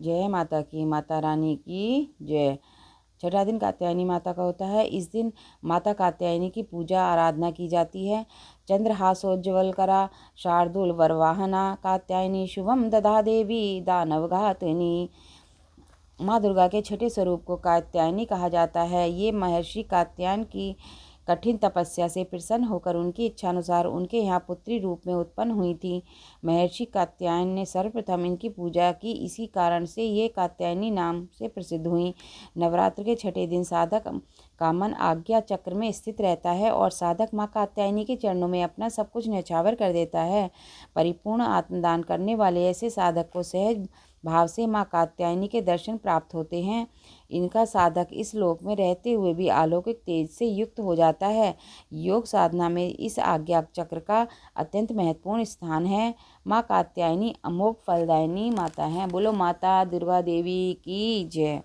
जय माता की, माता रानी की जय। छठा दिन कात्यायनी माता का होता है। इस दिन माता कात्यायनी की पूजा आराधना की जाती है। चंद्रहासोज्ज्वल करा शार्दूल वरवाहना कात्यायनी शुभम दधा देवी दानव घातिनी। माँ दुर्गा के छठे स्वरूप को कात्यायनी कहा जाता है। ये महर्षि कात्यायन की कठिन तपस्या से प्रसन्न होकर उनकी इच्छानुसार उनके यहाँ पुत्री रूप में उत्पन्न हुई थी। महर्षि कात्यायन ने सर्वप्रथम इनकी पूजा की, इसी कारण से ये कात्यायनी नाम से प्रसिद्ध हुई। नवरात्र के छठे दिन साधक का मन आज्ञा चक्र में स्थित रहता है और साधक माँ कात्यायनी के चरणों में अपना सब कुछ न्यौछावर कर देता है। परिपूर्ण आत्मदान करने वाले ऐसे साधक को सहज भाव से माँ कात्यायनी के दर्शन प्राप्त होते हैं। इनका साधक इस लोक में रहते हुए भी अलौकिक तेज से युक्त हो जाता है। योग साधना में इस आज्ञा चक्र का अत्यंत महत्वपूर्ण स्थान है। माँ कात्यायनी अमोघ फलदायिनी माता है। बोलो माता दुर्गा देवी की जय।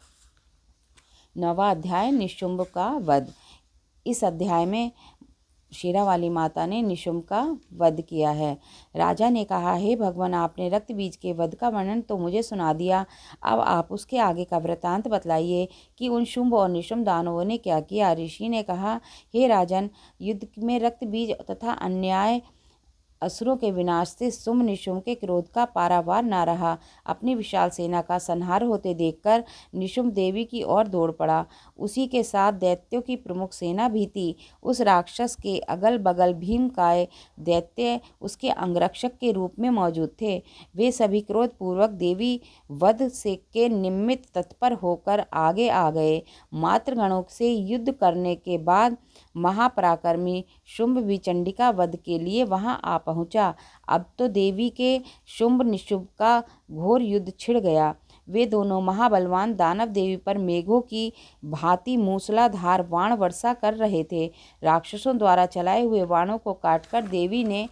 9वां अध्याय निशुंभ का वध। इस अध्याय में शेरावाली माता ने निशुंभ का वध किया है। राजा ने कहा, हे भगवान, आपने रक्त बीज के वध का वर्णन तो मुझे सुना दिया, अब आप उसके आगे का वृतांत बतलाइए कि उन शुंभ और निशुंभ दानवों ने क्या किया। ऋषि ने कहा, हे राजन, युद्ध में रक्त बीज तथा अन्याय असुरों के विनाश से शुंभ निशुंभ के क्रोध का पारावार न रहा। अपनी विशाल सेना का संहार होते देखकर निशुंभ देवी की ओर दौड़ पड़ा। उसी के साथ दैत्यों की प्रमुख सेना भी थी। उस राक्षस के अगल बगल भीमकाय दैत्य उसके अंगरक्षक के रूप में मौजूद थे। वे सभी क्रोधपूर्वक देवी वध से के निमित्त तत्पर होकर आगे आ गए। मातृगणों से युद्ध करने के बाद महापराक्रमी शुंभ भी चंडिका वध के लिए वहां आ पहुंचा। अब तो देवी के शुंभ निशुंभ का घोर युद्ध छिड़ गया। वे दोनों महाबलवान दानव देवी पर मेघों की भांति मूसलाधार बाण वर्षा कर रहे थे। राक्षसों द्वारा चलाए हुए बाणों को काटकर देवी ने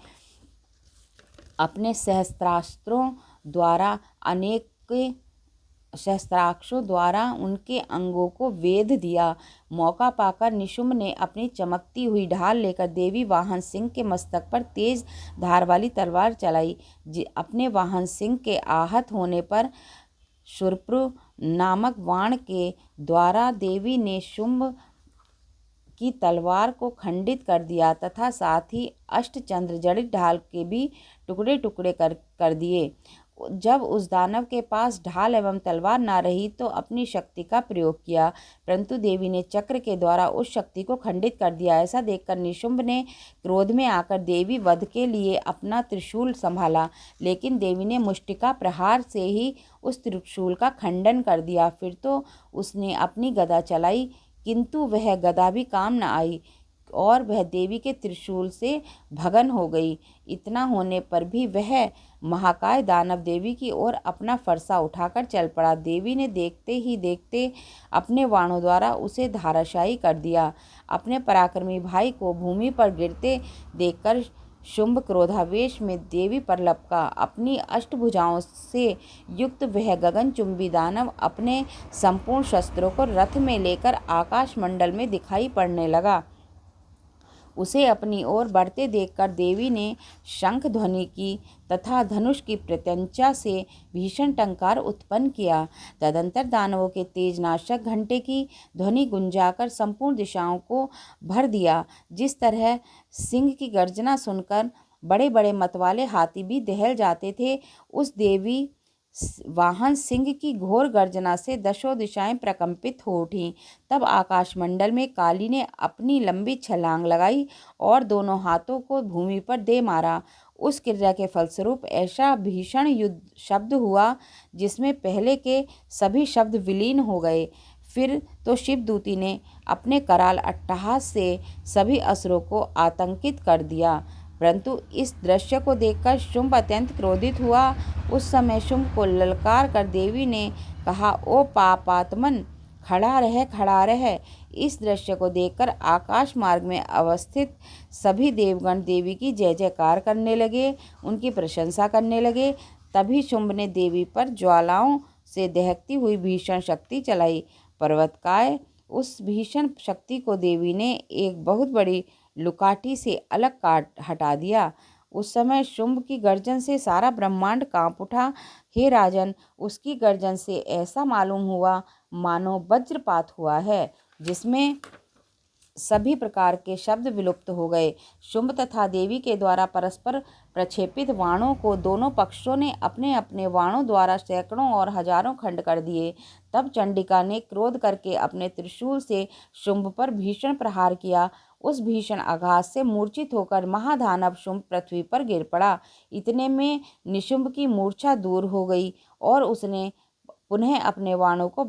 अपने शस्त्रास्त्रों द्वारा उनके अंगों को वेध दिया। मौका पाकर निशुंभ ने अपनी चमकती हुई ढाल लेकर देवी वाहन सिंह के मस्तक पर तेज धार वाली तलवार चलाई। अपने वाहन सिंह के आहत होने पर शूर्पु नामक बाण के द्वारा देवी ने शुंभ की तलवार को खंडित कर दिया तथा साथ ही अष्टचंद्र जड़ित ढाल के भी टुकड़े टुकड़े कर दिए। जब उस दानव के पास ढाल एवं तलवार ना रही तो अपनी शक्ति का प्रयोग किया, परंतु देवी ने चक्र के द्वारा उस शक्ति को खंडित कर दिया। ऐसा देखकर निशुंभ ने क्रोध में आकर देवी वध के लिए अपना त्रिशूल संभाला, लेकिन देवी ने मुष्टिका प्रहार से ही उस त्रिशूल का खंडन कर दिया। फिर तो उसने अपनी गदा चलाई, किंतु वह गदा भी काम न आई और वह देवी के त्रिशूल से भगन हो गई। इतना होने पर भी वह महाकाय दानव देवी की ओर अपना फरसा उठाकर चल पड़ा। देवी ने देखते ही देखते अपने बाणों द्वारा उसे धाराशायी कर दिया। अपने पराक्रमी भाई को भूमि पर गिरते देखकर शुंभ क्रोधावेश में देवी पर लपका। अपनी अष्टभुजाओं से युक्त वह गगनचुंबी दानव अपने संपूर्ण शस्त्रों को रथ में लेकर आकाश मंडल में दिखाई पड़ने लगा। उसे अपनी ओर बढ़ते देखकर देवी ने शंख ध्वनि की तथा धनुष की प्रत्यंचा से भीषण टंकार उत्पन्न किया। तदंतर दानवों के तेजनाशक घंटे की ध्वनि गुंजाकर संपूर्ण दिशाओं को भर दिया। जिस तरह सिंह की गर्जना सुनकर बड़े बड़े मतवाले हाथी भी दहल जाते थे, उस देवी वाहन सिंह की घोर गर्जना से दशों दिशाएं प्रकंपित हो उठीं। तब आकाशमंडल में काली ने अपनी लंबी छलांग लगाई और दोनों हाथों को भूमि पर दे मारा। उस क्रिया के फलस्वरूप ऐसा भीषण युद्ध शब्द हुआ जिसमें पहले के सभी शब्द विलीन हो गए। फिर तो शिवदूती ने अपने कराल अट्टहास से सभी असुरों को आतंकित कर दिया, परंतु इस दृश्य को देखकर शुंभ अत्यंत क्रोधित हुआ। उस समय शुंभ को ललकार कर देवी ने कहा, ओ पापात्मन, खड़ा रह खड़ा रह। इस दृश्य को देखकर आकाश मार्ग में अवस्थित सभी देवगण देवी की जय जयकार करने लगे, उनकी प्रशंसा करने लगे। तभी शुंभ ने देवी पर ज्वालाओं से दहकती हुई भीषण शक्ति चलाई। पर्वतकाय उस भीषण शक्ति को देवी ने एक बहुत बड़ी लुकाठी से अलग काट हटा दिया। उस समय शुंभ की गर्जन से सारा ब्रह्मांड कांप उठा। हे राजन, उसकी गर्जन से ऐसा मालूम हुआ मानो वज्रपात हुआ है, जिसमें सभी प्रकार के शब्द विलुप्त हो गए। शुंभ तथा देवी के द्वारा परस्पर प्रक्षेपित बाणों को दोनों पक्षों ने अपने अपने बाणों द्वारा सैकड़ों और हजारों खंड कर दिए। तब चंडिका ने क्रोध करके अपने त्रिशूल से शुंभ पर भीषण प्रहार किया। उस भीषण आघात से मूर्छित होकर महादानव शुंभ पृथ्वी पर गिर पड़ा। इतने में निशुंभ की मूर्छा दूर हो गई और उसने पुनः अपने बाणों को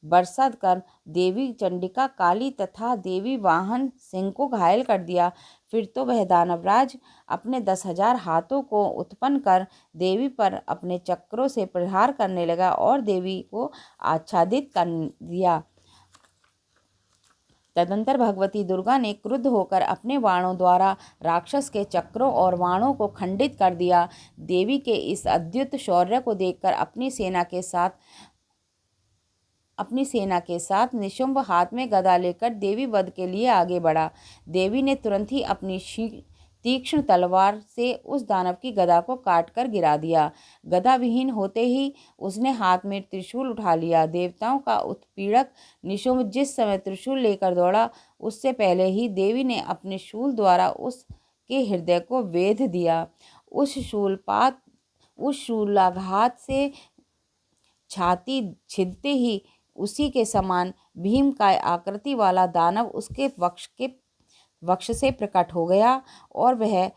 बरसात कर देवी चंडिका, काली तथा देवी वाहन सिंह को घायल कर दिया। फिर तो वह दानवराज अपने 10,000 हाथों को उत्पन्न कर देवी पर अपने चक्रों से प्रहार करने लगा और देवी को आच्छादित कर दिया। तदंतर भगवती दुर्गा ने क्रुद्ध होकर अपने बाणों द्वारा राक्षस के चक्रों और बाणों को खंडित कर दिया। देवी के इस अद्भुत शौर्य को देखकर अपनी सेना के साथ निशुंभ हाथ में गदा लेकर देवी वध के लिए आगे बढ़ा। देवी ने तुरंत ही अपनी तीक्ष्ण तलवार से उस दानव की गदा को काटकर गिरा दिया। गदा विहीन होते ही उसने हाथ में त्रिशूल उठा लिया। देवताओं का उत्पीड़क निशुंभ जिस समय त्रिशूल लेकर दौड़ा, उससे पहले ही देवी ने अपने शूल द्वारा उसके हृदय को वेध दिया। उस शूलाघात से छाती छिदते ही उसी के समान भीमकाय आकृति वाला दानव उसके वक्ष से प्रकट हो गया और वह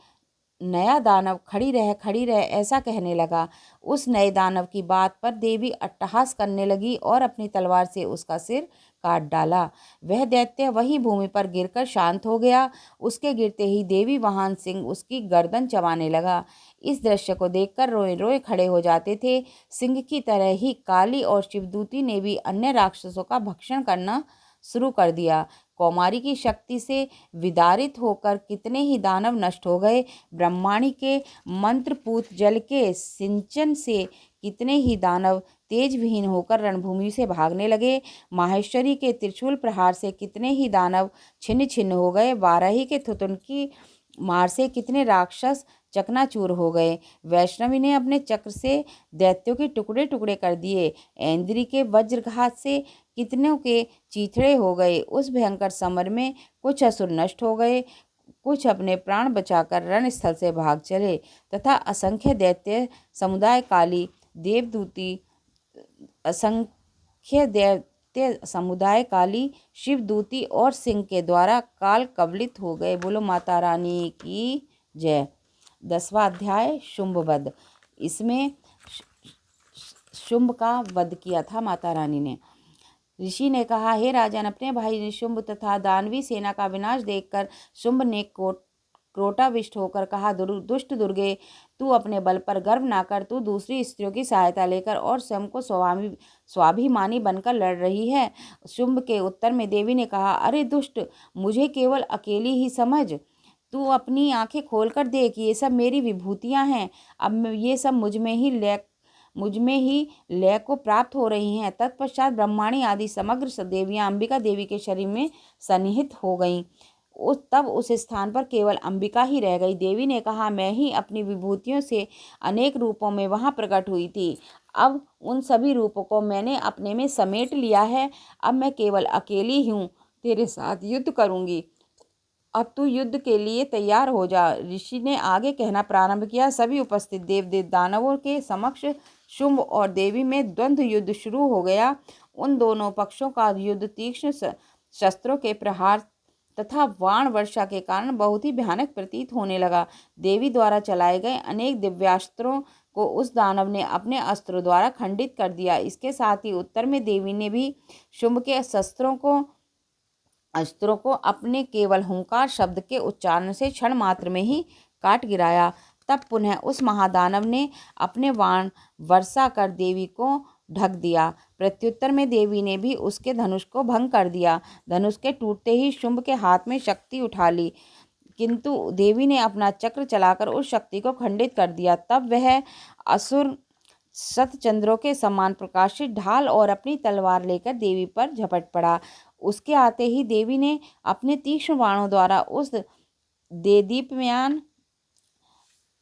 नया दानव खड़ी रह ऐसा कहने लगा। उस नए दानव की बात पर देवी अट्टहास करने लगी और अपनी तलवार से उसका सिर काट डाला। वह दैत्य वही भूमि पर गिरकर शांत हो गया। उसके गिरते ही देवी वाहन सिंह उसकी गर्दन चबाने लगा। इस दृश्य को देखकर रोए रोए खड़े हो जाते थे। सिंह की तरह ही काली और शिवदूती ने भी अन्य राक्षसों का भक्षण करना शुरू कर दिया। कौमारी की शक्ति से विदारित होकर कितने ही दानव नष्ट हो गए। ब्रह्माणी के मंत्रपूत जल के सिंचन से कितने ही दानव तेज विहीन होकर रणभूमि से भागने लगे। माहेश्वरी के त्रिशूल प्रहार से कितने ही दानव छिन्न छिन्न हो गए। वाराही के थुतुन की मार से कितने राक्षस चकनाचूर हो गए। वैष्णवी ने अपने चक्र से दैत्यों के टुकड़े टुकड़े कर दिए। ऐन्द्री के वज्रघात से कितनों के चीथड़े हो गए। उस भयंकर समर में कुछ असुर नष्ट हो गए, कुछ अपने प्राण बचाकर रणस्थल से भाग चले तथा असंख्य दैत्य समुदाय काली देवदूती शिवदूती और सिंह के द्वारा काल कवलित हो गए। बोलो माता रानी की जय। 10वां अध्याय शुंभ वध। इसमें शुंभ का वध किया था माता रानी ने। ऋषि ने कहा, हे राजन, अपने भाई निशुंभ तथा दानवी सेना का विनाश देखकर शुंभ ने क्रोटाविष्ट होकर कहा, दुष्ट दुर्गे, तू अपने बल पर गर्व ना कर। तू दूसरी स्त्रियों की सहायता लेकर और स्वयं को स्वाभिमानी बनकर लड़ रही है। शुंभ के उत्तर में देवी ने कहा, अरे दुष्ट, मुझे केवल अकेली ही समझ। तू अपनी आंखें खोलकर देख, ये सब मेरी विभूतियां हैं। अब ये सब मुझ में ही लय को प्राप्त हो रही हैं। तत्पश्चात ब्रह्माणी आदि समग्र देवियां अंबिका देवी के शरीर में सन्निहित हो गईं। तब उस स्थान पर केवल अंबिका ही रह गई। देवी ने कहा, मैं ही अपनी विभूतियों से अनेक रूपों में वहां प्रकट हुई थी। अब उन सभी रूपों को मैंने अपने में समेट लिया है। अब मैं केवल अकेली हूँ तेरे साथ युद्ध करूंगी। अब तू युद्ध के लिए तैयार हो जा। ऋषि ने आगे कहना प्रारंभ किया। सभी उपस्थित देव दानवों के समक्ष शुंभ और देवी में द्वंद्व युद्ध शुरू हो गया। उन दोनों पक्षों का युद्ध तीक्ष्ण शस्त्रों के प्रहार तथा वाण वर्षा के कारण बहुत ही भयानक प्रतीत होने लगा। देवी द्वारा चलाए गए अनेक दिव्यास्त्रों को उस दानव ने अपने अस्त्रों द्वारा खंडित कर दिया। इसके साथ ही उत्तर में देवी ने भी शुंभ के अस्त्रों को अपने केवल हुंकार शब्द के उच्चारण से क्षण मात्र में ही काट गिराया। तब पुनः उस महादानव ने अपने बाण वर्षा कर देवी को ढक दिया। प्रत्युत्तर में देवी ने भी उसके धनुष को भंग कर दिया। धनुष के टूटते ही शुंभ के हाथ में शक्ति उठा ली, किंतु देवी ने अपना चक्र चलाकर उस शक्ति को खंडित कर दिया। तब वह असुर शतचंद्रों के समान प्रकाशित ढाल और अपनी तलवार लेकर देवी पर झपट पड़ा। उसके आते ही देवी ने अपने तीक्ष्ण बाणों द्वारा उस देदीप्यमान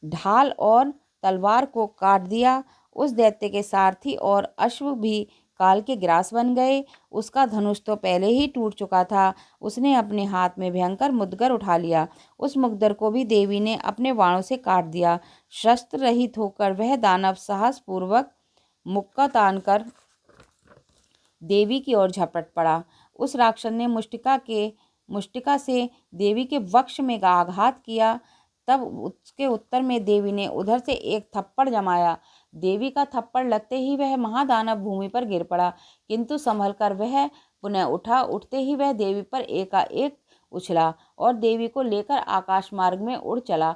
ढाल और तलवार को काट दिया। उस दैत्य के सारथी और अश्व भी काल के ग्रास बन गए। उसका धनुष तो पहले ही टूट चुका था। उसने अपने हाथ में भयंकर मुद्गर उठा लिया। उस मुद्गर को भी देवी ने अपने बाणों से काट दिया। शस्त्र रहित होकर वह दानव साहस पूर्वक मुक्का तानकर देवी की ओर झपट पड़ा। उस राक्षस ने मुष्टिका से देवी के वक्ष में आघात किया। तब उसके उत्तर में देवी ने उधर से एक थप्पड़ जमाया। देवी का थप्पड़ लगते ही वह महादानव भूमि पर गिर पड़ा, किंतु संभल कर वह पुनः उठा। उठते ही वह देवी पर एकाएक उछला और देवी को लेकर आकाश मार्ग में उड़ चला।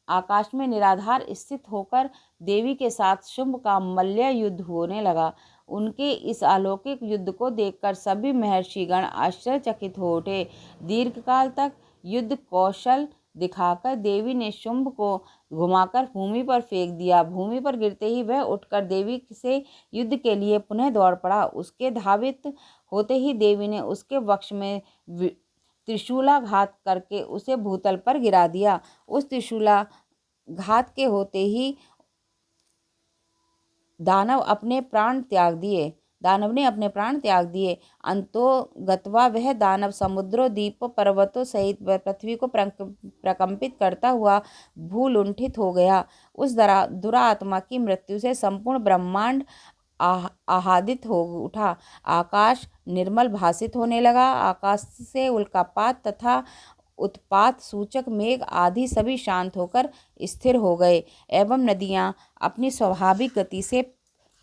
आकाश में निराधार स्थित होकर देवी के साथ शुंभ का मल्ल युद्ध होने लगा। उनके इस अलौकिक युद्ध को देखकर सभी महर्षिगण आश्चर्यचकित हो उठे। दीर्घकाल तक युद्ध कौशल दिखाकर देवी ने शुंभ को घुमाकर भूमि पर फेंक दिया। भूमि पर गिरते ही वह उठकर देवी से युद्ध के लिए पुनः दौड़ पड़ा। उसके धावित होते ही देवी ने उसके वक्ष में त्रिशूलाघात करके उसे भूतल पर गिरा दिया। उस त्रिशूलाघात के होते ही दानव ने अपने प्राण त्याग दिए। अंतो गत्वा वह दानव समुद्रों, द्वीपों, पर्वतों सहित पृथ्वी को प्रकंपित करता हुआ भूलुंठित हो गया। उस दुरात्मा की मृत्यु से संपूर्ण ब्रह्मांड आह्लादित हो उठा। आकाश निर्मल भासित होने लगा। आकाश से उल्कापात तथा उत्पात सूचक मेघ आदि सभी शांत होकर स्थिर हो गए एवं नदियां अपनी स्वाभाविक गति से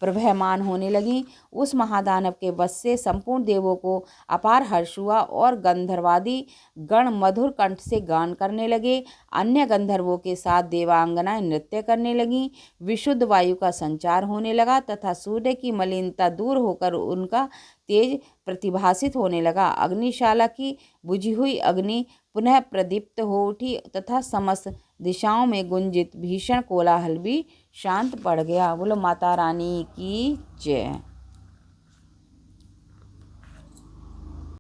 प्रवहमान होने लगीं। उस महादानव के वश से संपूर्ण देवों को अपार हर्ष हुआ और गंधर्वादि गण मधुर कंठ से गान करने लगे। अन्य गंधर्वों के साथ देवांगनाएं नृत्य करने लगीं। विशुद्ध वायु का संचार होने लगा तथा सूर्य की मलिनता दूर होकर उनका तेज प्रतिभासित होने लगा। अग्निशाला की बुझी हुई अग्नि पुनः प्रदीप्त हो उठी तथा समस्त दिशाओं में गुंजित भीषण कोलाहल भी शांत पड़ गया। बोलो माता रानी की जय।